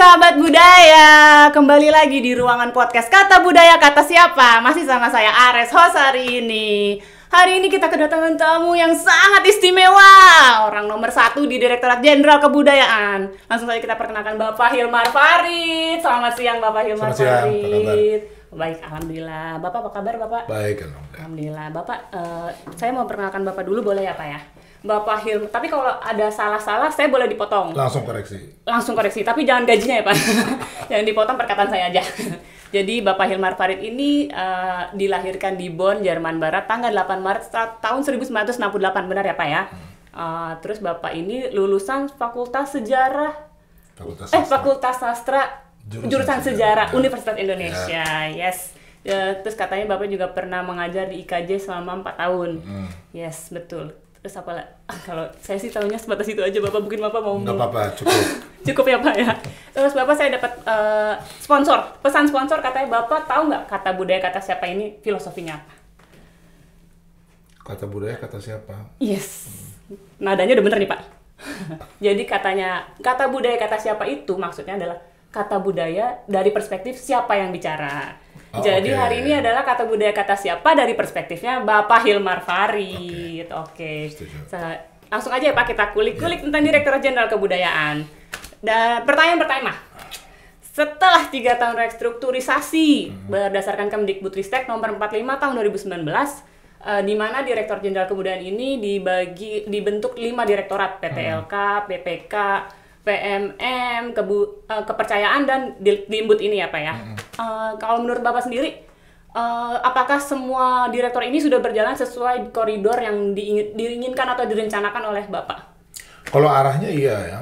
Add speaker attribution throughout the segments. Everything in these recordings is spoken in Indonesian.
Speaker 1: sahabat budaya, kembali lagi di ruangan podcast Kata Budaya Kata Siapa. Masih sama saya Ares, host hari ini. Hari ini kita kedatangan tamu yang sangat istimewa, orang nomor 1 di Direktorat Jenderal Kebudayaan. Langsung saja kita perkenalkan Bapak Hilmar Farid. Selamat siang Bapak Hilmar Farid. Baik, alhamdulillah. Bapak apa kabar Bapak?
Speaker 2: Baik,
Speaker 1: alhamdulillah. Bapak, saya mau perkenalkan Bapak dulu boleh ya Pak ya? Bapak Hilmar, tapi kalau ada salah-salah saya boleh dipotong.
Speaker 2: Langsung koreksi,
Speaker 1: tapi jangan gajinya ya Pak. Jangan dipotong, perkataan saya aja. Jadi Bapak Hilmar Farid ini dilahirkan di Bonn, Jerman Barat tanggal 8 Maret tahun 1968, benar ya Pak ya? Terus Bapak ini lulusan Fakultas Sastra jurusan Sejarah Universitas Indonesia. Yes. Terus katanya Bapak juga pernah mengajar di IKJ selama 4 tahun. Yes, betul. Terus apa lah? Kalau saya sih tahunya sebatas itu aja Bapak, mungkin Bapak mau...
Speaker 2: Nggak apa-apa, cukup.
Speaker 1: Cukup ya Pak ya. Terus Bapak saya dapat pesan sponsor, katanya Bapak tahu nggak kata budaya kata siapa ini filosofinya apa?
Speaker 2: Kata budaya kata siapa?
Speaker 1: Yes. Nadanya udah bener nih Pak. Jadi kata budaya kata siapa itu maksudnya adalah kata budaya dari perspektif siapa yang bicara. Jadi hari ini adalah kata budaya kata siapa dari perspektifnya Bapak Hilmar Farid. Oke. Langsung aja ya Pak, kita kulik-kulik tentang Direktorat Jenderal Kebudayaan. Dan pertanyaan pertama. Setelah 3 tahun restrukturisasi berdasarkan Kemdikbudristek nomor 45 tahun 2019, di mana Direktorat Jenderal Kebudayaan ini dibentuk 5 direktorat, PTLK, PPK, PMM, kepercayaan dan Dimbud ini ya Pak ya. Kalau menurut Bapak sendiri, apakah semua direktor ini sudah berjalan sesuai koridor yang diinginkan atau direncanakan oleh Bapak?
Speaker 2: Kalau arahnya iya ya,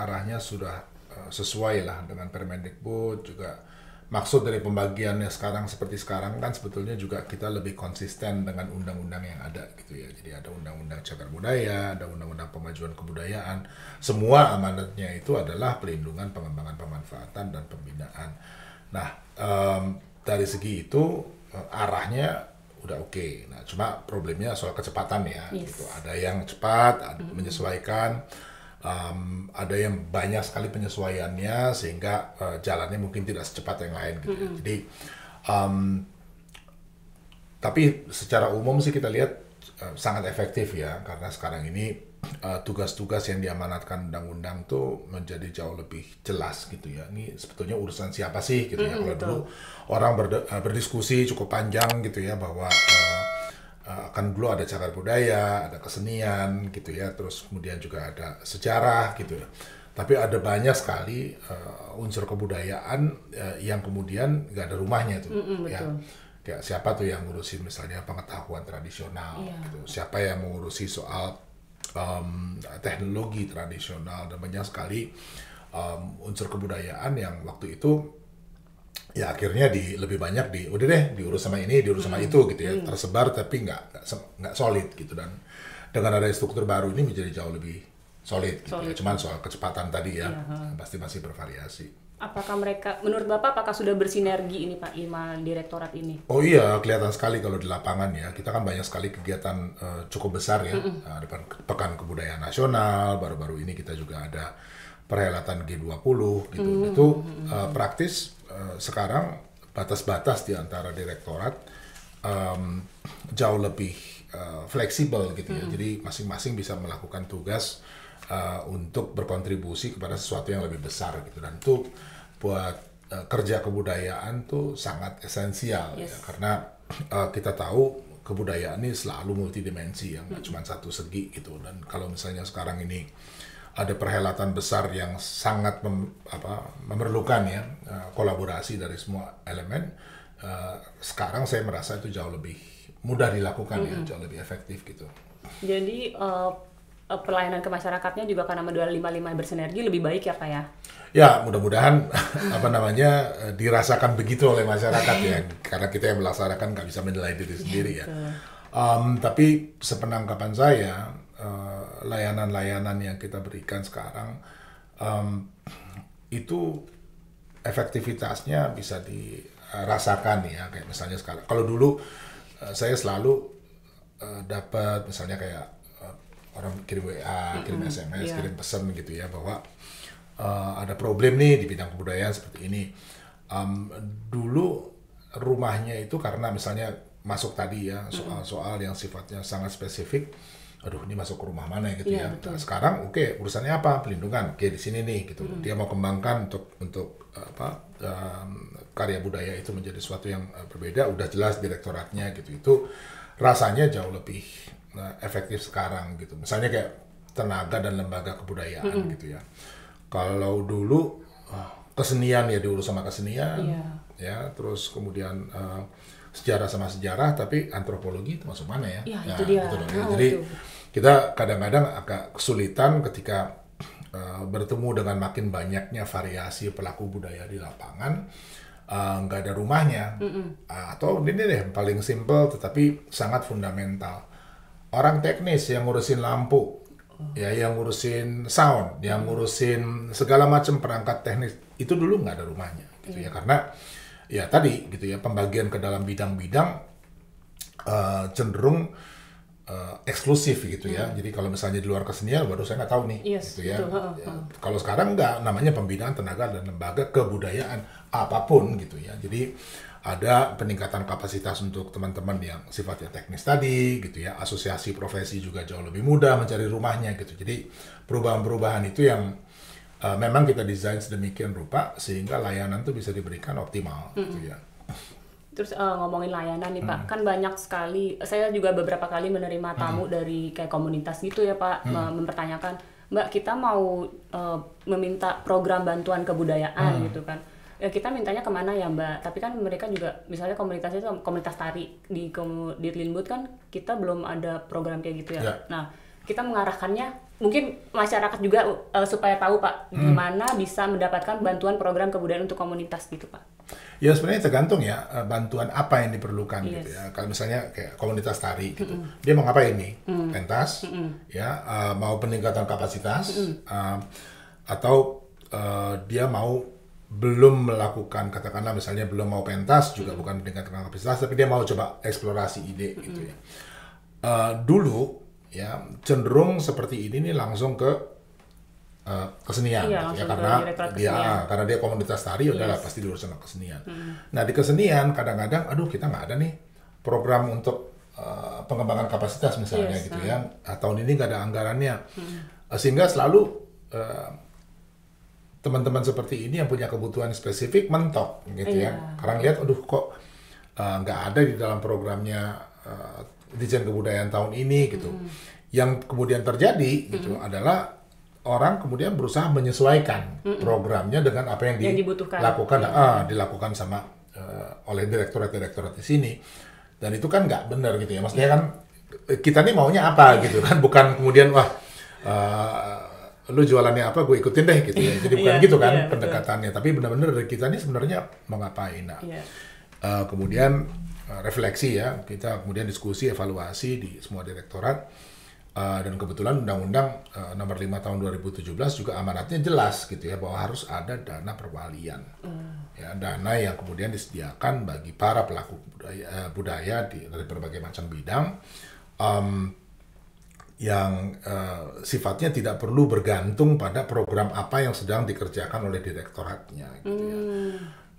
Speaker 2: arahnya sudah sesuai lah dengan Permendikbud juga. Maksud dari pembagiannya sekarang seperti sekarang kan sebetulnya juga kita lebih konsisten dengan undang-undang yang ada gitu ya. Jadi ada undang-undang cagar budaya, ada undang-undang pemajuan kebudayaan. Semua amanatnya itu adalah pelindungan, pengembangan, pemanfaatan, dan pembinaan. Nah, dari segi itu arahnya udah oke. Nah, cuma problemnya soal kecepatan ya.
Speaker 1: Yes.
Speaker 2: Gitu. Ada yang cepat, menyesuaikan. Ada yang banyak sekali penyesuaiannya sehingga jalannya mungkin tidak secepat yang lain gitu. Jadi tapi secara umum sih kita lihat sangat efektif ya, karena sekarang ini tugas-tugas yang diamanatkan undang-undang tuh menjadi jauh lebih jelas gitu ya. Ini sebetulnya urusan siapa sih gitu ya. Kalau dulu orang berdiskusi cukup panjang gitu ya bahwa kan dulu ada cagar budaya, ada kesenian gitu ya, terus kemudian juga ada sejarah gitu ya. Tapi ada banyak sekali unsur kebudayaan yang kemudian nggak ada rumahnya tuh. Ya. Kayak siapa tuh yang ngurusin misalnya pengetahuan tradisional, gitu. Siapa yang mengurusi soal teknologi tradisional, dan banyak sekali unsur kebudayaan yang waktu itu ya akhirnya lebih banyak udah deh diurus sama ini, diurus sama itu gitu ya, tersebar tapi nggak solid gitu. Dan dengan ada struktur baru ini menjadi jauh lebih solid. Gitu ya. Cuman soal kecepatan tadi ya, pasti masih bervariasi.
Speaker 1: Apakah menurut Bapak, apakah sudah bersinergi ini Pak, 5 direktorat ini?
Speaker 2: Oh iya, kelihatan sekali kalau di lapangan ya. Kita kan banyak sekali kegiatan cukup besar ya. Ada Pekan Kebudayaan Nasional, baru-baru ini kita juga ada perhelatan G20 gitu. Itu praktis sekarang batas-batas di antara direktorat jauh lebih fleksibel gitu ya. Jadi masing-masing bisa melakukan tugas untuk berkontribusi kepada sesuatu yang lebih besar gitu. Dan itu buat kerja kebudayaan tuh sangat esensial ya, karena kita tahu kebudayaan ini selalu multidimensi yang nggak cuma satu segi gitu. Dan kalau misalnya sekarang ini ada perhelatan besar yang sangat memerlukan ya kolaborasi dari semua elemen, sekarang saya merasa itu jauh lebih mudah dilakukan ya, jauh lebih efektif gitu.
Speaker 1: Jadi pelayanan ke masyarakatnya juga karena modal 5 bersinergi lebih baik ya Pak ya?
Speaker 2: Ya mudah-mudahan dirasakan begitu oleh masyarakat ya, karena kita yang melaksanakan nggak bisa menilai diri sendiri ya. Tapi sepenangkapan saya, layanan-layanan yang kita berikan sekarang itu efektivitasnya bisa dirasakan ya. Kayak misalnya sekarang, kalau dulu saya selalu dapat misalnya kayak orang kirim WA, kirim SMS, kirim pesan gitu ya, bahwa ada problem nih di bidang kebudayaan seperti ini. Dulu rumahnya itu karena misalnya masuk tadi ya soal-soal yang sifatnya sangat spesifik. Aduh, ini masuk ke rumah mana gitu ya. Nah, sekarang oke, urusannya apa? Pelindungan. Oke, di sini nih gitu. Dia mau kembangkan untuk karya budaya itu menjadi sesuatu yang berbeda. Udah jelas direktoratnya gitu. Itu rasanya jauh lebih efektif sekarang gitu. Misalnya kayak tenaga dan lembaga kebudayaan gitu ya. Kalau dulu kesenian ya diurus sama kesenian, ya. Terus kemudian sejarah sama sejarah, tapi antropologi itu masuk mana ya?
Speaker 1: Ya, itu dia.
Speaker 2: Gitu ya. Jadi kita kadang-kadang agak kesulitan ketika bertemu dengan makin banyaknya variasi pelaku budaya di lapangan, nggak ada rumahnya. Atau ini deh, paling simple tetapi sangat fundamental. Orang teknis yang ngurusin lampu, ya, yang ngurusin sound, yang ngurusin segala macam perangkat teknis, itu dulu nggak ada rumahnya. Gitu ya, karena ya tadi gitu ya, pembagian ke dalam bidang-bidang cenderung eksklusif gitu ya. Jadi kalau misalnya di luar kesenian, baru saya nggak tahu nih, gitu ya. Kalau sekarang nggak, namanya pembinaan tenaga dan lembaga kebudayaan apapun gitu ya. Jadi ada peningkatan kapasitas untuk teman-teman yang sifatnya teknis tadi gitu ya. Asosiasi profesi juga jauh lebih mudah mencari rumahnya gitu. Jadi perubahan-perubahan itu yang memang kita desain sedemikian rupa sehingga layanan itu bisa diberikan optimal gitu ya.
Speaker 1: Terus ngomongin layanan nih Pak, kan banyak sekali, saya juga beberapa kali menerima tamu dari kayak komunitas gitu ya Pak, mempertanyakan, Mbak kita mau meminta program bantuan kebudayaan gitu kan. Ya kita mintanya kemana ya Mbak, tapi kan mereka juga, misalnya komunitasnya itu komunitas tari, di Linbud kan kita belum ada program kayak gitu ya. Nah, kita mengarahkannya, mungkin masyarakat juga supaya tahu Pak, gimana bisa mendapatkan bantuan program kebudayaan untuk komunitas gitu Pak.
Speaker 2: Ya sebenarnya tergantung ya bantuan apa yang diperlukan gitu ya. Kalau misalnya kayak komunitas tari gitu, dia mau ngapain nih? Pentas, ya, mau peningkatan kapasitas, atau dia mau belum melakukan, katakanlah misalnya belum mau pentas juga bukan peningkatan kapasitas, tapi dia mau coba eksplorasi ide gitu ya. Dulu ya cenderung seperti ini nih langsung ke kesenian gitu ya, karena dia komunitas tari, udahlah pasti diurus sama kesenian. Nah di kesenian kadang-kadang aduh kita nggak ada nih program untuk pengembangan kapasitas misalnya gitu ya, tahun ini nggak ada anggarannya, sehingga selalu teman-teman seperti ini yang punya kebutuhan spesifik mentok gitu ya, karena lihat aduh kok nggak ada di dalam programnya Ditjen Kebudayaan tahun ini gitu. Yang kemudian terjadi gitu adalah orang kemudian berusaha menyesuaikan programnya dengan apa yang dilakukan, dilakukan sama oleh direktorat-direktorat di sini, dan itu kan nggak benar gitu ya. Maksudnya kan kita nih maunya apa gitu kan, bukan kemudian wah lu jualannya apa gue ikutin deh gitu ya. Jadi bukan gitu kan pendekatannya, tapi benar-benar dari kita nih sebenarnya mau ngapain. Nah, kemudian refleksi ya, kita kemudian diskusi evaluasi di semua direktorat. Dan kebetulan Undang-Undang Nomor 5 Tahun 2017 juga amanatnya jelas gitu ya, bahwa harus ada dana perwalian, ya, dana yang kemudian disediakan bagi para pelaku budaya dari berbagai macam bidang, yang sifatnya tidak perlu bergantung pada program apa yang sedang dikerjakan oleh direktoratnya gitu ya.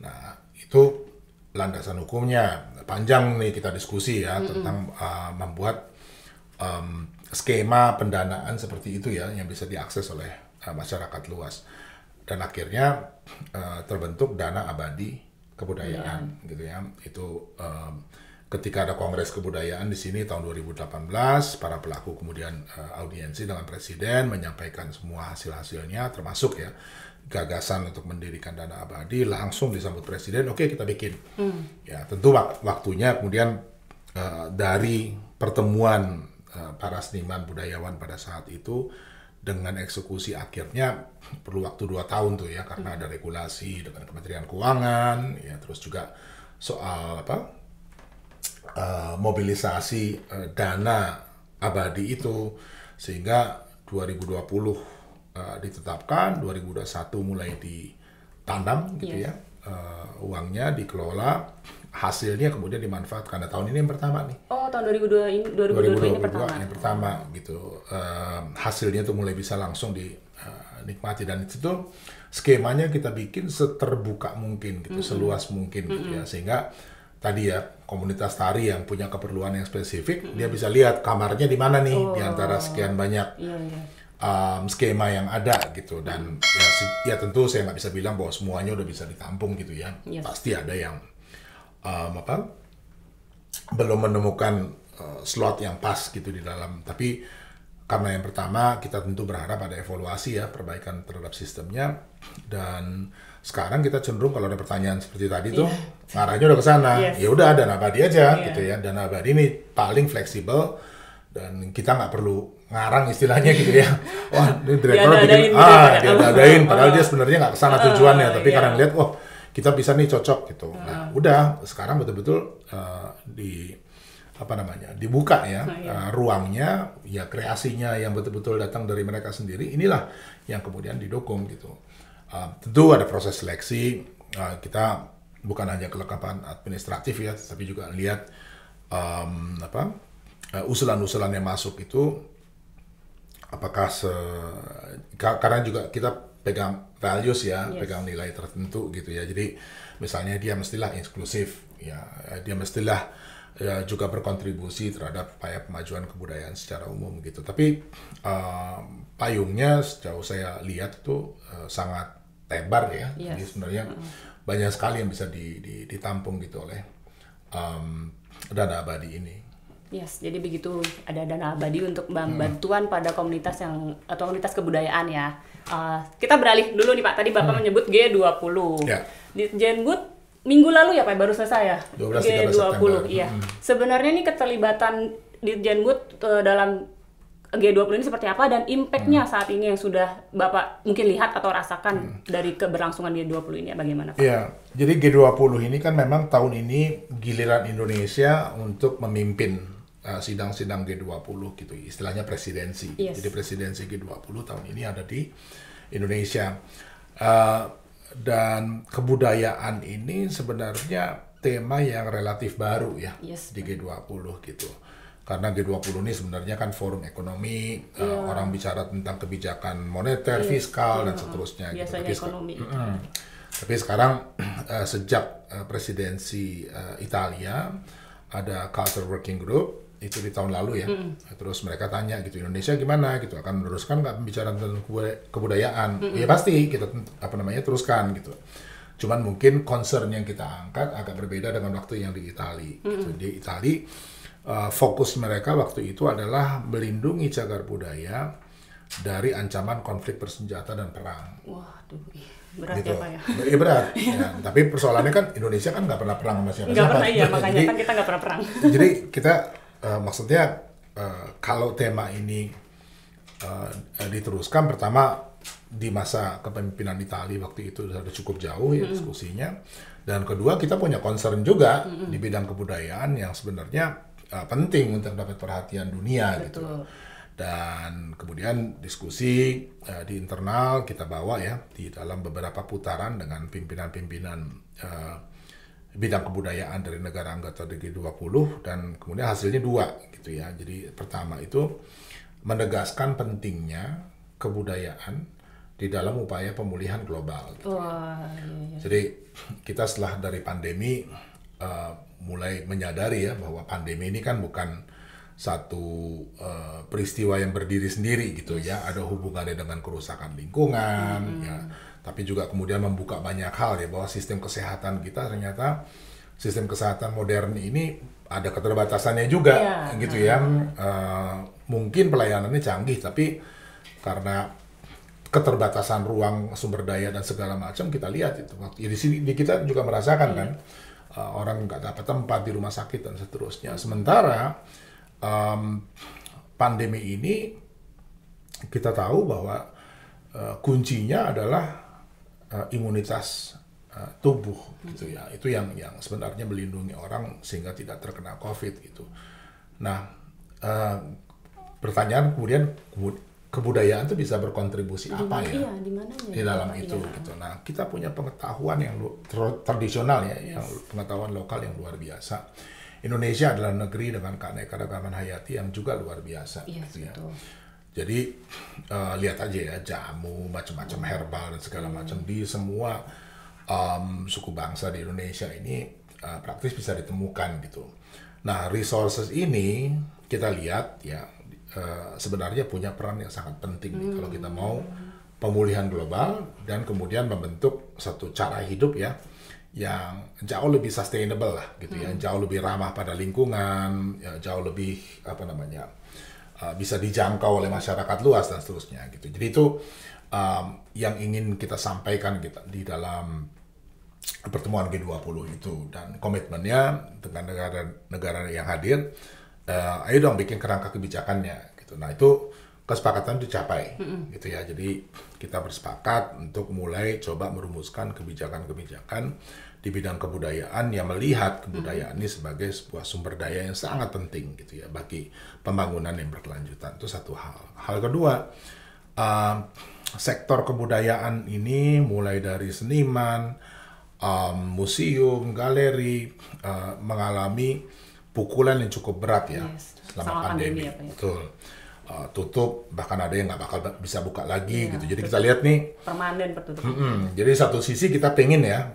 Speaker 2: Nah itu landasan hukumnya panjang nih, kita diskusi ya tentang membuat skema pendanaan seperti itu ya, yang bisa diakses oleh masyarakat luas, dan akhirnya terbentuk dana abadi kebudayaan gitu ya. Itu ketika ada Kongres Kebudayaan di sini tahun 2018, para pelaku kemudian audiensi dengan Presiden, menyampaikan semua hasil-hasilnya, termasuk ya gagasan untuk mendirikan dana abadi, langsung disambut Presiden, oke kita bikin. Ya tentu waktunya kemudian dari pertemuan para seniman budayawan pada saat itu dengan eksekusi akhirnya perlu waktu 2 tahun tuh ya, karena ada regulasi dengan Kementerian Keuangan ya, terus juga soal mobilisasi dana abadi itu, sehingga 2020 ditetapkan, 2021 mulai ditanam gitu ya, uangnya dikelola, hasilnya kemudian dimanfaatkan. Nah, tahun ini yang pertama nih.
Speaker 1: Oh, tahun 2022 ini pertama.
Speaker 2: Yang pertama gitu. Hasilnya tuh mulai bisa langsung dinikmati, dan itu tuh skemanya kita bikin seterbuka mungkin gitu, seluas mungkin gitu ya, sehingga tadi ya komunitas tari yang punya keperluan yang spesifik, dia bisa lihat kamarnya di mana nih di antara sekian banyak skema yang ada gitu. Dan ya tentu saya nggak bisa bilang bahwa semuanya udah bisa ditampung gitu ya. Pasti ada yang belum menemukan slot yang pas gitu di dalam. Tapi karena yang pertama kita tentu berharap ada evaluasi ya, perbaikan terhadap sistemnya. Dan sekarang kita cenderung kalau ada pertanyaan seperti tadi tuh arahnya udah ke sana. Ya udah, dana abadi aja gitu ya. Dana abadi ini paling fleksibel dan kita nggak perlu ngarang istilahnya gitu ya. Wah, ini direktur bikin diadain padahal dia sebenarnya nggak kesana tujuannya, tapi karena lihat wah kita bisa nih cocok gitu. Nah, udah sekarang betul-betul dibuka ya ruangnya, ya kreasinya yang betul-betul datang dari mereka sendiri. Inilah yang kemudian didukung gitu. Tentu ada proses seleksi. Kita bukan hanya kelengkapan administratif ya, tapi juga lihat usulan-usulan yang masuk itu apakah karena juga kita pegang values ya, pegang nilai tertentu gitu ya. Jadi misalnya dia mestilah inklusif ya, dia mestilah juga berkontribusi terhadap upaya pemajuan kebudayaan secara umum gitu. Tapi payungnya sejauh saya lihat itu sangat lebar ya. Jadi sebenarnya banyak sekali yang bisa ditampung gitu oleh dana abadi ini.
Speaker 1: Jadi begitu, ada dana abadi untuk bantuan pada komunitas atau komunitas kebudayaan ya. Kita beralih dulu nih Pak, tadi Bapak menyebut G20. Di Jenbud minggu lalu ya Pak, baru selesai ya? G20, iya. Sebenarnya nih keterlibatan di Jenbud dalam G20 ini seperti apa, dan impact-nya saat ini yang sudah Bapak mungkin lihat atau rasakan dari keberlangsungan G20 ini bagaimana Pak?
Speaker 2: Iya, jadi G20 ini kan memang tahun ini giliran Indonesia untuk memimpin sidang-sidang G20 gitu, istilahnya presidensi. Jadi presidensi G20 tahun ini ada di Indonesia. Dan kebudayaan ini sebenarnya tema yang relatif baru ya di G20 gitu. Karena G20 ini sebenarnya kan forum ekonomi, orang bicara tentang kebijakan moneter, fiskal, dan seterusnya.
Speaker 1: Biasanya gitu. Ekonomi.
Speaker 2: Tapi sekarang sejak presidensi Italia, ada Culture Working Group, itu di tahun lalu ya. Terus mereka tanya gitu, Indonesia gimana gitu, akan meneruskan nggak pembicaraan tentang kebudayaan? Ya pasti kita teruskan gitu. Cuman mungkin concern yang kita angkat agak berbeda dengan waktu yang di Italia. Gitu. Di Italia fokus mereka waktu itu adalah melindungi cagar budaya dari ancaman konflik bersenjata dan perang.
Speaker 1: Waduh, berat
Speaker 2: gitu.
Speaker 1: Ya Pak ya?
Speaker 2: Iya berat. Ya, tapi persoalannya kan Indonesia kan nggak pernah perang sama siapa-siapa.
Speaker 1: Nggak pernah, iya, makanya kan kita nggak pernah perang.
Speaker 2: Jadi kita maksudnya kalau tema ini diteruskan, pertama di masa kepemimpinan Italia waktu itu sudah cukup jauh ya diskusinya, dan kedua kita punya concern juga di bidang kebudayaan yang sebenarnya penting untuk dapat perhatian dunia. Betul. Gitu. Dan kemudian diskusi di internal kita bawa ya di dalam beberapa putaran dengan pimpinan-pimpinan bidang kebudayaan dari negara anggota G20, dan kemudian hasilnya dua gitu ya. Jadi pertama itu menegaskan pentingnya kebudayaan di dalam upaya pemulihan global. Gitu ya. Jadi kita setelah dari pandemi mulai menyadari ya bahwa pandemi ini kan bukan satu peristiwa yang berdiri sendiri gitu ya, ada hubungannya dengan kerusakan lingkungan ya, tapi juga kemudian membuka banyak hal ya, bahwa sistem kesehatan kita ternyata sistem kesehatan modern ini ada keterbatasannya juga gitu ya. Mungkin pelayanannya canggih, tapi karena keterbatasan ruang sumber daya dan segala macam kita lihat itu ya, di sini kita juga merasakan kan orang nggak dapat tempat di rumah sakit dan seterusnya. Sementara pandemi ini kita tahu bahwa kuncinya adalah imunitas tubuh gitu ya. Itu yang sebenarnya melindungi orang sehingga tidak terkena COVID gitu. Nah, pertanyaan kemudian kebudayaan itu bisa berkontribusi apa ya
Speaker 1: Iya, di mananya?
Speaker 2: di dalam
Speaker 1: Pak?
Speaker 2: itu
Speaker 1: Iya.
Speaker 2: gitu. Nah, kita punya pengetahuan yang tradisional ya, yang pengetahuan lokal yang luar biasa. Indonesia adalah negeri dengan keanekaragaman hayati yang juga luar biasa
Speaker 1: Iya,
Speaker 2: gitu ya.
Speaker 1: betul.
Speaker 2: Jadi lihat aja ya, jamu, macam-macam herbal dan segala macam di semua suku bangsa di Indonesia ini praktis bisa ditemukan gitu. Nah, resources ini kita lihat ya sebenarnya punya peran yang sangat penting nih, kalau kita mau pemulihan global dan kemudian membentuk satu cara hidup ya yang jauh lebih sustainable lah gitu ya, jauh lebih ramah pada lingkungan, ya, jauh lebih apa namanya bisa dijangkau oleh masyarakat luas dan seterusnya gitu. Jadi itu yang ingin kita sampaikan kita di dalam pertemuan G20 itu, dan komitmennya dengan negara-negara yang hadir, ayo dong bikin kerangka kebijakannya gitu. Nah itu kesepakatan dicapai gitu ya. Jadi kita bersepakat untuk mulai coba merumuskan kebijakan-kebijakan di bidang kebudayaan yang melihat kebudayaan ini sebagai sebuah sumber daya yang sangat penting gitu ya bagi pembangunan yang berkelanjutan. Itu satu hal. Hal kedua, sektor kebudayaan ini mulai dari seniman, museum, galeri mengalami pukulan yang cukup berat ya selama pandemi.
Speaker 1: Ya, Pak, ya.
Speaker 2: Betul. Tutup, bahkan ada yang nggak bakal bisa buka lagi gitu. Jadi kita lihat nih
Speaker 1: permanen tertutup.
Speaker 2: Jadi satu sisi kita pengen ya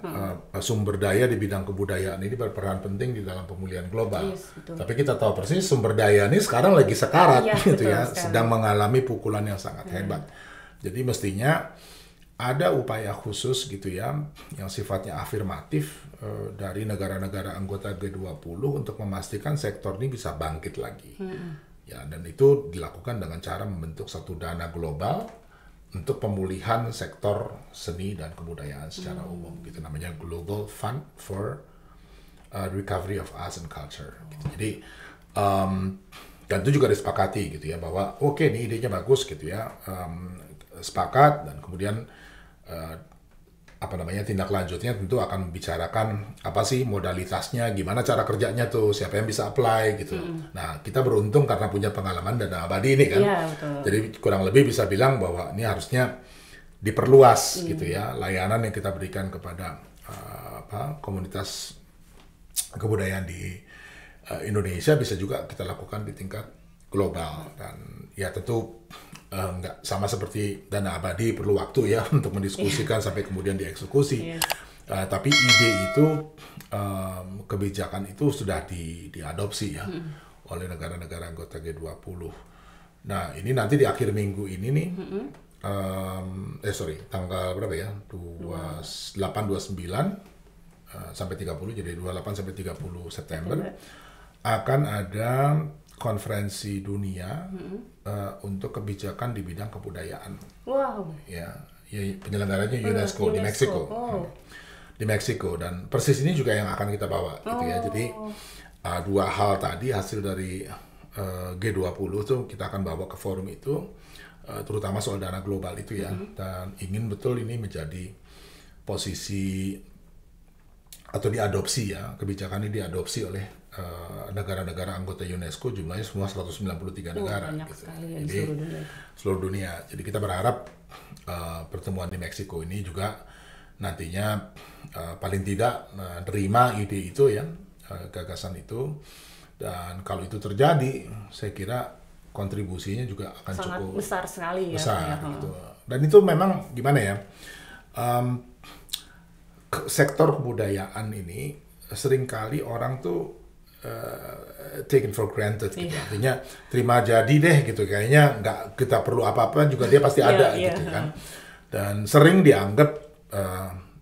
Speaker 2: sumber daya di bidang kebudayaan ini berperan penting di dalam pemulihan global.
Speaker 1: Yes, betul.
Speaker 2: Tapi kita tahu persis sumber daya ini sekarang lagi sekarat gitu
Speaker 1: betul,
Speaker 2: ya,
Speaker 1: sekali.
Speaker 2: sedang mengalami pukulan yang sangat hebat. Jadi mestinya ada upaya khusus gitu ya yang sifatnya afirmatif dari negara-negara anggota G20 untuk memastikan sektor ini bisa bangkit lagi. Ya, dan itu dilakukan dengan cara membentuk satu dana global untuk pemulihan sektor seni dan kebudayaan secara umum. Gitu namanya Global Fund for Recovery of Arts and Culture. Gitu. Jadi dan itu juga disepakati gitu ya bahwa oke, ini idenya bagus gitu ya, sepakat, dan kemudian apa namanya tindak lanjutnya tentu akan membicarakan apa sih modalitasnya, gimana cara kerjanya tuh, siapa yang bisa apply gitu. Nah, kita beruntung karena punya pengalaman dana abadi ini kan.
Speaker 1: Iya, betul.
Speaker 2: Jadi kurang lebih bisa bilang bahwa ini harusnya diperluas gitu ya, layanan yang kita berikan kepada komunitas kebudayaan di Indonesia bisa juga kita lakukan di tingkat global. Dan ya tentu nggak sama seperti dana abadi, perlu waktu ya untuk mendiskusikan sampai kemudian dieksekusi. Tapi ide itu, kebijakan itu sudah diadopsi ya oleh negara-negara anggota G20. Nah ini nanti di akhir minggu ini nih, tanggal berapa ya? 28, 29 sampai 30, jadi 28 sampai 30 September akan ada konferensi dunia untuk kebijakan di bidang kebudayaan.
Speaker 1: Wow.
Speaker 2: Ya penyelenggaranya UNESCO di Meksiko. Di Meksiko, dan persis ini juga yang akan kita bawa gitu ya. Jadi dua hal tadi hasil dari G20 tuh kita akan bawa ke forum itu, terutama soal dana global itu ya. Dan ingin betul ini menjadi posisi atau diadopsi ya, kebijakan ini diadopsi oleh negara-negara anggota UNESCO, jumlahnya semua 193 negara gitu.
Speaker 1: Sekali,
Speaker 2: jadi seluruh dunia. Jadi kita berharap pertemuan di Meksiko ini juga nantinya paling tidak menerima ide itu ya, gagasan itu, dan kalau itu terjadi saya kira kontribusinya juga akan
Speaker 1: sangat
Speaker 2: cukup
Speaker 1: besar sekali ya.
Speaker 2: Besar gitu. Dan itu memang gimana ya, sektor kebudayaan ini seringkali orang tuh taken for granted gitu. Artinya terima jadi deh gitu, kayaknya nggak kita perlu apa-apa juga dia pasti ada gitu kan. Dan sering dianggap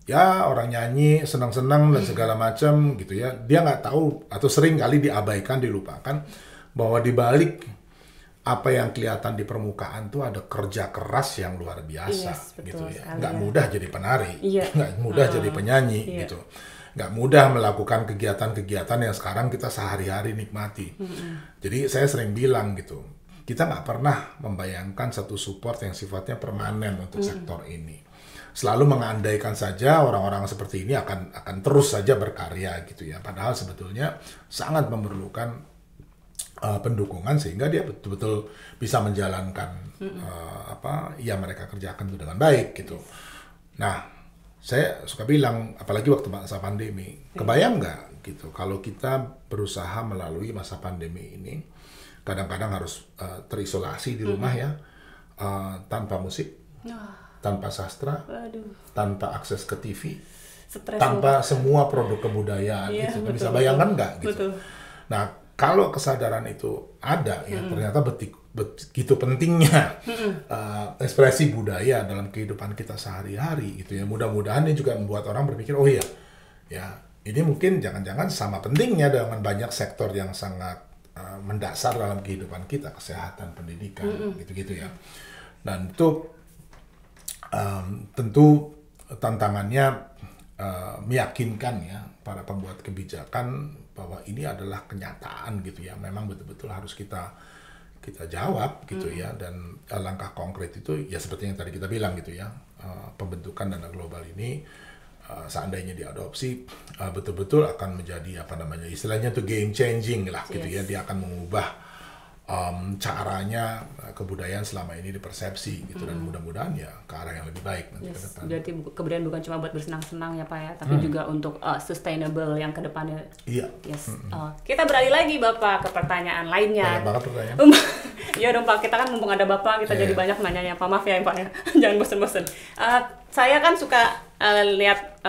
Speaker 2: ya orang nyanyi senang-senang dan segala macam gitu ya, dia nggak tahu atau sering kali diabaikan, dilupakan bahwa di balik apa yang kelihatan di permukaan tuh ada kerja keras yang luar biasa gitu ya. Nggak mudah jadi penari, nggak mudah jadi penyanyi gitu. Nggak mudah melakukan kegiatan-kegiatan yang sekarang kita sehari-hari nikmati. Jadi saya sering bilang gitu, kita nggak pernah membayangkan satu support yang sifatnya permanen untuk sektor ini. Selalu mengandaikan saja orang-orang seperti ini akan terus saja berkarya gitu ya. Padahal sebetulnya sangat memerlukan pendukungan sehingga dia betul-betul bisa menjalankan apa yang mereka kerjakan itu dengan baik gitu. Nah, saya suka bilang, apalagi waktu masa pandemi, kebayang nggak gitu kalau kita berusaha melalui masa pandemi ini, kadang-kadang harus terisolasi di rumah ya, tanpa musik, tanpa sastra, tanpa akses ke TV, tanpa semua produk kebudayaan gitu. Bisa bayangkan nggak gitu? Betul. Nah, kalau kesadaran itu ada ya, ternyata begitu pentingnya ekspresi budaya dalam kehidupan kita sehari-hari gitu ya. Mudah-mudahan ini juga membuat orang berpikir, oh iya, ya ini mungkin jangan-jangan sama pentingnya dengan banyak sektor yang sangat mendasar dalam kehidupan kita, kesehatan, pendidikan, gitu-gitu ya. Dan itu tentu tantangannya meyakinkan ya para pembuat kebijakan bahwa ini adalah kenyataan gitu ya, memang betul-betul harus kita jawab gitu ya. Dan langkah konkret itu ya seperti yang tadi kita bilang gitu ya, pembentukan dana global ini seandainya diadopsi betul-betul akan menjadi apa namanya istilahnya tuh game changing lah gitu ya, dia akan mengubah caranya kebudayaan selama ini dipersepsi gitu, dan mudah-mudahan ya ke arah yang lebih baik nanti ke depan.
Speaker 1: Berarti kebudayaan bukan cuma buat bersenang-senang ya Pak ya, tapi juga untuk sustainable yang ke depannya.
Speaker 2: Iya.
Speaker 1: Yes. Kita beralih lagi Bapak ke pertanyaan lainnya.
Speaker 2: Banyak banget pertanyaan.
Speaker 1: Ya dong Pak, kita kan mumpung ada Bapak, kita jadi banyak nanyanya Pak, maaf ya Pak ya, jangan bosan-bosan. Saya kan suka lihat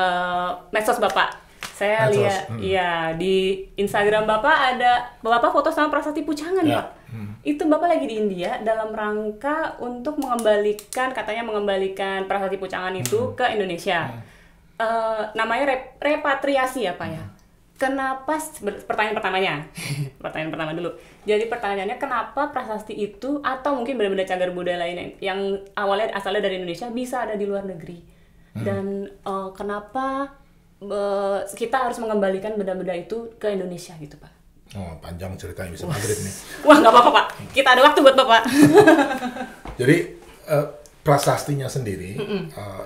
Speaker 1: medsos Bapak. Saya lihat ya di Instagram Bapak foto sama Prasasti Pucangan Pak. Itu Bapak lagi di India dalam rangka untuk mengembalikan Prasasti Pucangan itu ke Indonesia. Namanya repatriasi ya Pak ya. Kenapa, pertanyaan pertama dulu. Jadi pertanyaannya, kenapa prasasti itu atau mungkin benda-benda cagar budaya lainnya yang awalnya asalnya dari Indonesia bisa ada di luar negeri? Dan kenapa kita harus mengembalikan benda-benda itu ke Indonesia gitu Pak?
Speaker 2: Oh, panjang ceritanya, bisa maghrib nih.
Speaker 1: Wah, nggak apa-apa Pak, kita ada waktu buat Bapak.
Speaker 2: Jadi prasastinya sendiri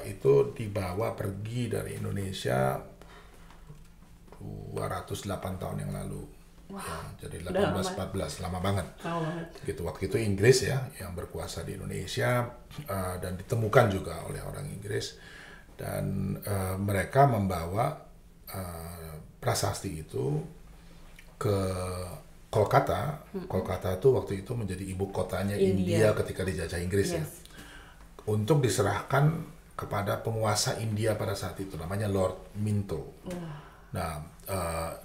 Speaker 2: itu dibawa pergi dari Indonesia 208 tahun yang lalu.
Speaker 1: Wow.
Speaker 2: Ya, jadi 1814, lama banget. Gitu, waktu itu Inggris ya yang berkuasa di Indonesia, dan ditemukan juga oleh orang Inggris. Dan mereka membawa prasasti itu ke Kolkata. Kolkata itu waktu itu menjadi ibu kotanya India ketika dijajah Inggris ya. Untuk diserahkan kepada penguasa India pada saat itu, namanya Lord Minto. Nah,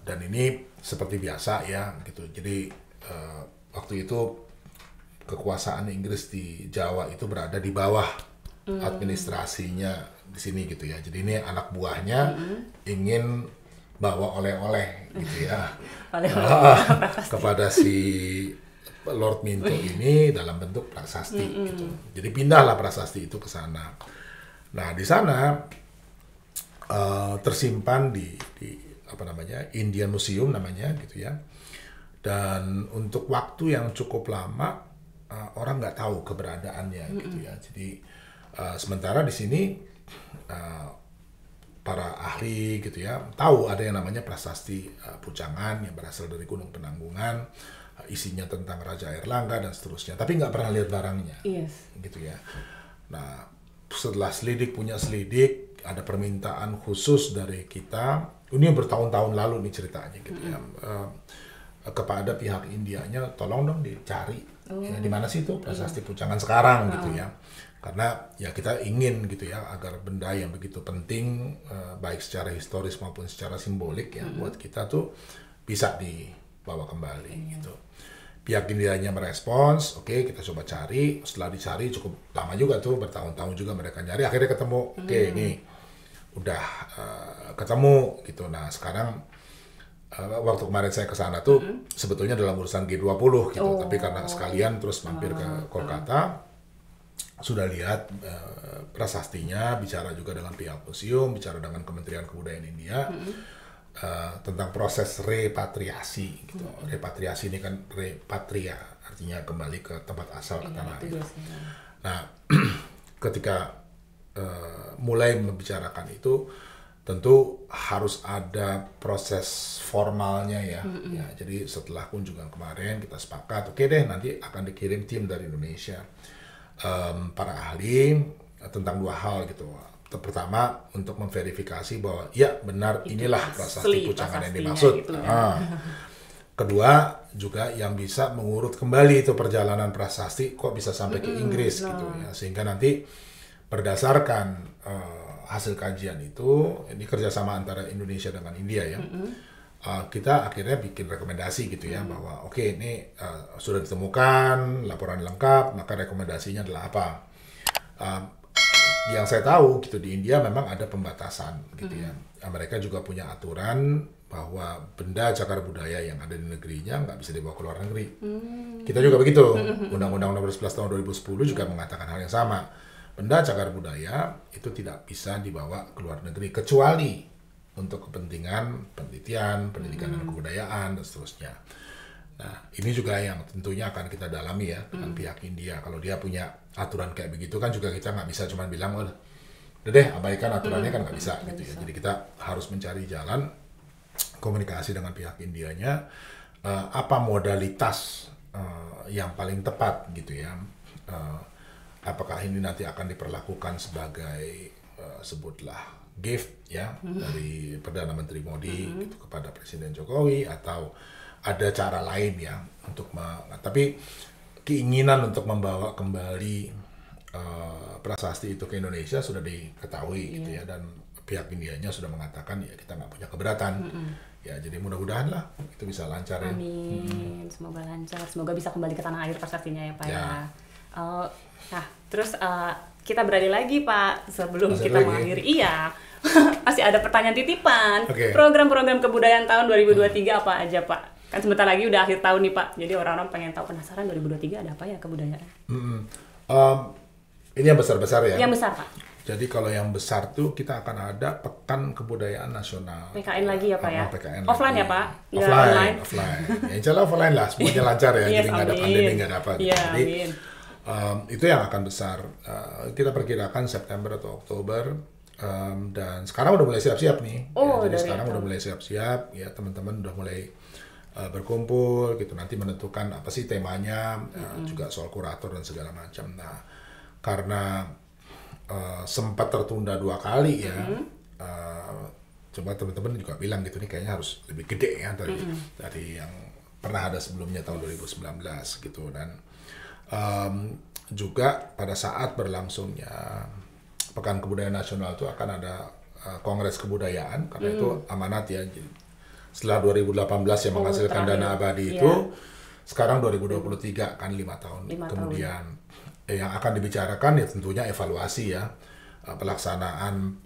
Speaker 2: dan ini seperti biasa ya gitu. Jadi waktu itu kekuasaan Inggris di Jawa itu berada di bawah administrasinya di sini gitu ya. Jadi ini anak buahnya ingin bawa oleh-oleh gitu ya kepada si Lord Minto ini dalam bentuk prasasti gitu. Jadi pindahlah prasasti itu ke sana. Nah, di sana tersimpan di apa namanya, Indian Museum namanya gitu ya. Dan untuk waktu yang cukup lama orang nggak tahu keberadaannya gitu ya. Jadi sementara di sini para ahli gitu ya tahu ada yang namanya prasasti Pucangan yang berasal dari Gunung Penanggungan, isinya tentang Raja Airlangga dan seterusnya, tapi nggak pernah lihat barangnya. Gitu ya. Nah, setelah punya selidik, ada permintaan khusus dari kita, ini bertahun-tahun lalu nih ceritanya gitu ya, kepada pihak Indianya, tolong dong dicari ya, di mana sih itu prasasti Pucangan sekarang gitu ya. Karena ya kita ingin gitu ya agar benda yang begitu penting baik secara historis maupun secara simbolik ya buat kita tuh bisa dibawa kembali gitu. Pihak Indianya merespons, oke, kita coba cari. Setelah dicari cukup lama juga tuh, bertahun-tahun juga mereka nyari, akhirnya ketemu. Oke, ini udah ketemu gitu. Nah, sekarang waktu kemarin saya ke sana tuh sebetulnya dalam urusan G20 gitu, tapi karena sekalian terus mampir ke Kolkata, sudah lihat prasastinya, bicara juga dengan pihak museum, bicara dengan Kementerian Kebudayaan India tentang proses repatriasi gitu. Repatriasi ini kan repatria, artinya kembali ke tempat asal, ke tanah air. Nah, ketika mulai membicarakan itu, tentu harus ada proses formalnya ya. Ya, jadi setelah kunjungan kemarin kita sepakat, oke deh nanti akan dikirim tim dari Indonesia, para ahli tentang 2 hal gitu. Pertama untuk memverifikasi bahwa ya benar inilah prasasti Pucangan yang dimaksud.
Speaker 1: Gitu, ya.
Speaker 2: Kedua juga yang bisa mengurut kembali itu perjalanan prasasti kok bisa sampai ke Inggris gitu ya, sehingga nanti berdasarkan hasil kajian itu, ini kerjasama antara Indonesia dengan India ya, kita akhirnya bikin rekomendasi gitu ya, bahwa oke, ini sudah ditemukan laporan lengkap, maka rekomendasinya adalah apa. Yang saya tahu gitu di India memang ada pembatasan gitu ya. Mereka juga punya aturan bahwa benda cagar budaya yang ada di negerinya nggak bisa dibawa ke luar negeri. Kita juga begitu. Undang-Undang Nomor 11 Tahun 2010 juga mengatakan hal yang sama. Benda cagar budaya itu tidak bisa dibawa ke luar negeri kecuali untuk kepentingan penelitian, pendidikan dan kebudayaan dan seterusnya. Nah, ini juga yang tentunya akan kita dalami ya dengan pihak India. Kalau dia punya aturan kayak begitu kan juga kita nggak bisa cuma bilang, oh, udah deh abaikan aturannya, kan nggak bisa gitu ya. Jadi kita harus mencari jalan komunikasi dengan pihak Indianya, apa modalitas yang paling tepat gitu ya. Apakah ini nanti akan diperlakukan sebagai sebutlah gift ya dari Perdana Menteri Modi gitu, kepada Presiden Jokowi, atau ada cara lain ya untuk tapi keinginan untuk membawa kembali prasasti itu ke Indonesia sudah diketahui gitu ya, dan pihak Indianya sudah mengatakan ya kita nggak punya keberatan. Ya, jadi mudah-mudahan lah itu bisa lancar ya.
Speaker 1: Amin, semoga lancar, semoga bisa kembali ke tanah air prasastinya ya Pak ya. Nah, terus kita beralih lagi Pak, sebelum
Speaker 2: Masih
Speaker 1: kita
Speaker 2: lagi?
Speaker 1: mengakhiri. Iya, masih ada pertanyaan titipan.
Speaker 2: Oke.
Speaker 1: Program-program kebudayaan tahun 2023 apa aja Pak? Kan sebentar lagi udah akhir tahun nih Pak, jadi orang-orang pengen tahu, penasaran 2023 ada apa ya kebudayaan?
Speaker 2: Ini yang besar-besar ya.
Speaker 1: Yang besar Pak?
Speaker 2: Jadi kalau yang besar tuh kita akan ada Pekan Kebudayaan Nasional.
Speaker 1: PKN lagi ya Pak ya?
Speaker 2: PKN
Speaker 1: Offline
Speaker 2: lagi.
Speaker 1: ya Pak? Nggak
Speaker 2: Offline,
Speaker 1: online?
Speaker 2: offline. Ya, insya Allah offline lah, semuanya lancar ya.
Speaker 1: Yes,
Speaker 2: jadi nggak ada
Speaker 1: amin.
Speaker 2: pandemi, nggak ada apa gitu.
Speaker 1: Iya,
Speaker 2: Jadi
Speaker 1: amin.
Speaker 2: itu yang akan besar. Kita perkirakan September atau Oktober. Dan sekarang udah mulai siap-siap nih.
Speaker 1: Oh,
Speaker 2: jadi
Speaker 1: dari
Speaker 2: sekarang
Speaker 1: itu.
Speaker 2: udah mulai siap-siap. Ya, teman-teman udah mulai berkumpul gitu. Nanti menentukan apa sih temanya, juga soal kurator dan segala macam. Nah, karena sempat tertunda 2 kali ya, coba teman-teman juga bilang gitu, nih kayaknya harus lebih gede ya dari yang pernah ada sebelumnya tahun 2019 gitu. Dan juga pada saat berlangsungnya Pekan Kebudayaan Nasional itu akan ada Kongres Kebudayaan, karena itu amanat ya. Jadi, setelah 2018 yang menghasilkan
Speaker 1: terakhir.
Speaker 2: dana abadi
Speaker 1: Iya.
Speaker 2: itu, sekarang 2023 kan 5 tahun
Speaker 1: 5 tahun.
Speaker 2: kemudian. Yang akan dibicarakan ya tentunya evaluasi ya, pelaksanaan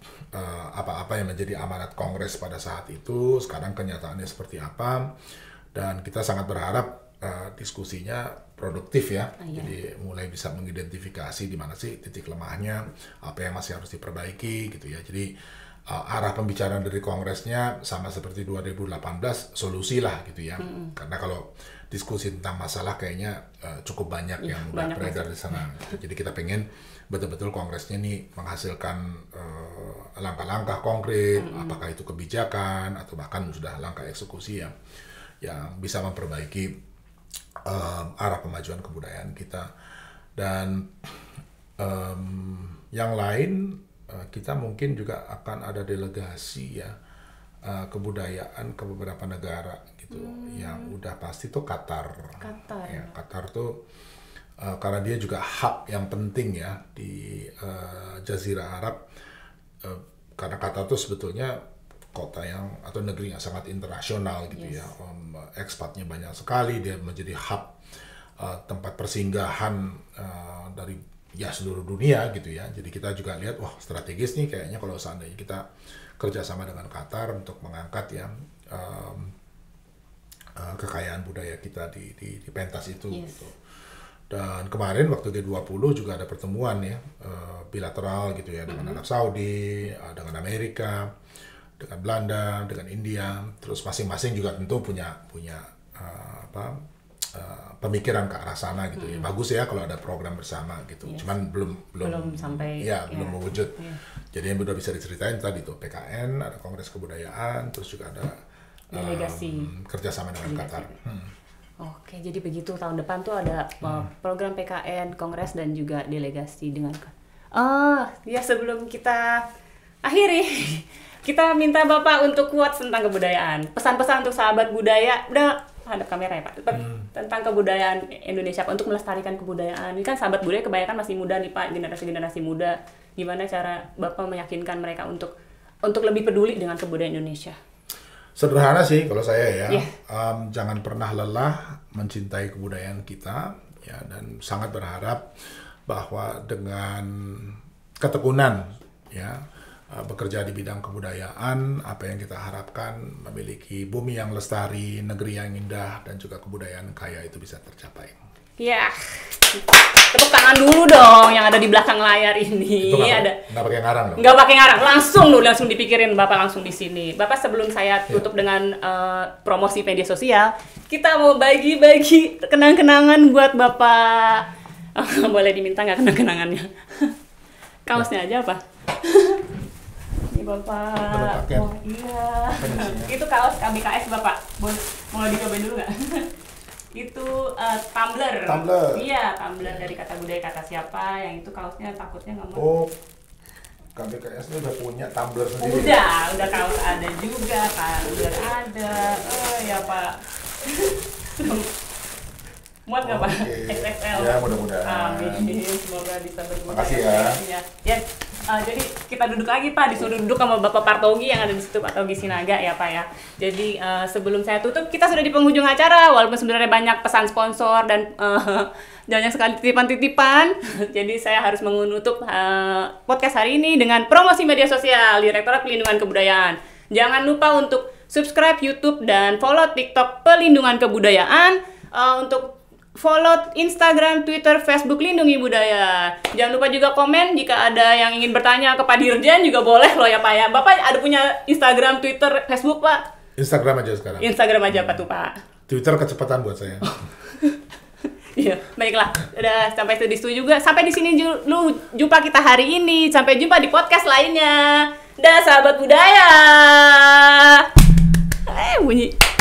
Speaker 2: apa-apa yang menjadi amanat Kongres pada saat itu, sekarang kenyataannya seperti apa, dan kita sangat berharap diskusinya produktif ya.
Speaker 1: Iya.
Speaker 2: Jadi mulai bisa mengidentifikasi di mana sih titik lemahnya, apa yang masih harus diperbaiki gitu ya. Jadi arah pembicaraan dari Kongresnya sama seperti 2018, solusi lah gitu ya. Karena kalau diskusi tentang masalah kayaknya cukup banyak yang udah
Speaker 1: banyak
Speaker 2: beredar di sana. Jadi kita pengen betul-betul Kongresnya nih menghasilkan langkah-langkah konkret, apakah itu kebijakan atau bahkan sudah langkah eksekusi yang bisa memperbaiki arah pemajuan kebudayaan kita. Dan yang lain, kita mungkin juga akan ada delegasi ya kebudayaan ke beberapa negara gitu. Yang udah pasti tuh Qatar.
Speaker 1: Qatar.
Speaker 2: Ya, Qatar tuh karena dia juga hub yang penting ya di Jazirah Arab, karena Qatar tuh sebetulnya kota yang atau negeri yang sangat internasional gitu ya. Ekspatnya banyak sekali, dia menjadi hub tempat persinggahan dari ya seluruh dunia gitu ya. Jadi kita juga lihat, wah strategis nih kayaknya kalau seandainya kita kerjasama dengan Qatar untuk mengangkat ya kekayaan budaya kita di pentas itu gitu. Dan kemarin waktu G20 juga ada pertemuan ya bilateral gitu ya dengan Arab Saudi, dengan Amerika, dengan Belanda, dengan India. Terus masing-masing juga tentu punya pemikiran ke arah sana gitu ya. Bagus ya kalau ada program bersama gitu. Cuman belum
Speaker 1: sampai
Speaker 2: belum mewujud. Jadi yang udah bisa diceritain tadi tuh PKN, ada Kongres Kebudayaan, terus juga ada
Speaker 1: delegasi
Speaker 2: kerjasama dengan Qatar.
Speaker 1: Oke, jadi begitu tahun depan tuh ada program PKN, Kongres dan juga delegasi dengan ya sebelum kita akhiri kita minta Bapak untuk quotes tentang kebudayaan. Pesan-pesan untuk sahabat budaya, udah hadap kamera ya Pak, tentang kebudayaan Indonesia untuk melestarikan kebudayaan. Ini kan sahabat budaya kebanyakan masih muda nih Pak, generasi muda. Gimana cara Bapak meyakinkan mereka untuk lebih peduli dengan kebudayaan Indonesia?
Speaker 2: Sederhana sih kalau saya ya, jangan pernah lelah mencintai kebudayaan kita ya, dan sangat berharap bahwa dengan ketekunan ya, bekerja di bidang kebudayaan, apa yang kita harapkan memiliki bumi yang lestari, negeri yang indah, dan juga kebudayaan kaya itu bisa tercapai.
Speaker 1: Ya, tepuk tangan dulu dong yang ada di belakang layar ini.
Speaker 2: Itu nggak pakai ngarang dong?
Speaker 1: Nggak pakai ngarang, langsung dipikirin Bapak langsung di sini. Bapak sebelum saya tutup dengan promosi media sosial, kita mau bagi-bagi kenang-kenangan buat Bapak. Boleh diminta nggak kenang-kenangannya? Kaosnya aja apa? Bapak, iya. Itu kaos KBKS Bapak. Mau dicobain dulu nggak? Itu tumbler. Iya, tumbler dari Kata Budaya Kata Siapa. Yang itu kaosnya takutnya nggak mau.
Speaker 2: KBKS ini udah punya tumbler sendiri.
Speaker 1: Udah kaos ada juga, tumbler ada. Ya Pak. Muat nggak Pak? XXL.
Speaker 2: Ya mudah-mudahan.
Speaker 1: Amin. Semoga bisa berguna.
Speaker 2: Makasih ya.
Speaker 1: Ya. Jadi kita duduk lagi Pak, disuruh duduk sama Bapak Partogi yang ada di situ, Pak Togi Sinaga ya Pak ya. Jadi sebelum saya tutup, kita sudah di penghujung acara, walaupun sebenarnya banyak pesan sponsor dan banyak sekali titipan-titipan. Jadi saya harus menutup podcast hari ini dengan promosi media sosial Direktorat Pelindungan Kebudayaan. Jangan lupa untuk subscribe YouTube dan follow TikTok Pelindungan Kebudayaan, untuk follow Instagram, Twitter, Facebook Lindungi Budaya. Jangan lupa juga komen jika ada yang ingin bertanya ke Pak Dirjen juga boleh loh ya Pak ya. Bapak ada punya Instagram, Twitter, Facebook Pak?
Speaker 2: Instagram aja sekarang.
Speaker 1: Instagram aja Pak tuh Pak.
Speaker 2: Twitter kecepatan buat saya.
Speaker 1: Iya, baiklah. Udah sampai di situ juga. Sampai di sini dulu jumpa kita hari ini. Sampai jumpa di podcast lainnya. Dah sahabat budaya. Bunyi.